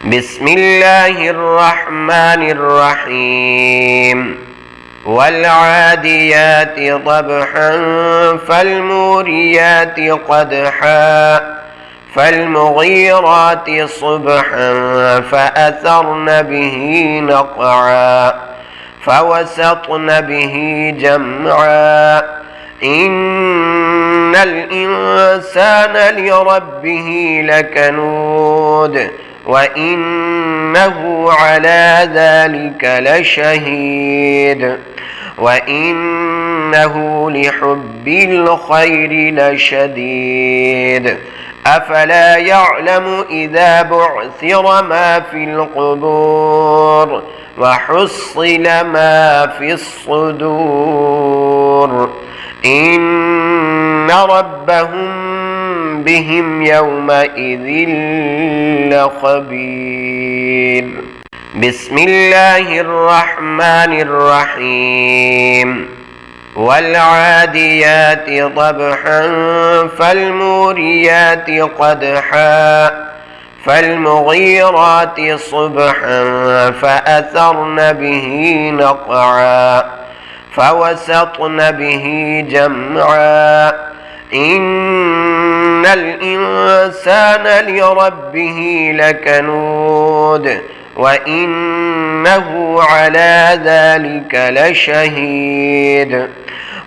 بسم الله الرحمن الرحيم والعاديات ضبحا فالموريات قدحا فالمغيرات صبحا فأثرن به نقعا فوسطن به جمعا إن الإنسان لربه لكنود وإنه على ذلك لشهيد وإنه لحب الخير لشديد أفلا يعلم إذا بعثر ما في القبور وحصل ما في الصدور إن ربهم بهم يومئذ لخبير. بسم الله الرحمن الرحيم والعاديات ضبحا فالموريات قدحا فالمغيرات صبحا فأثرن به نقعا فوسطن به جمعا إن الإنسان لربه لكنود وإنه على ذلك لشهيد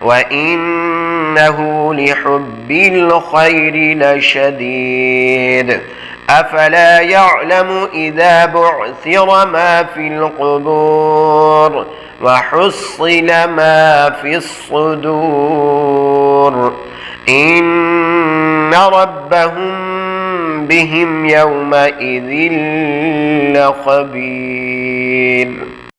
وإنه لحب الخير لشديد أفلا يعلم إذا بعثر ما في القبور وحصل ما في الصدور إن ربهم بهم يومئذ لخبير.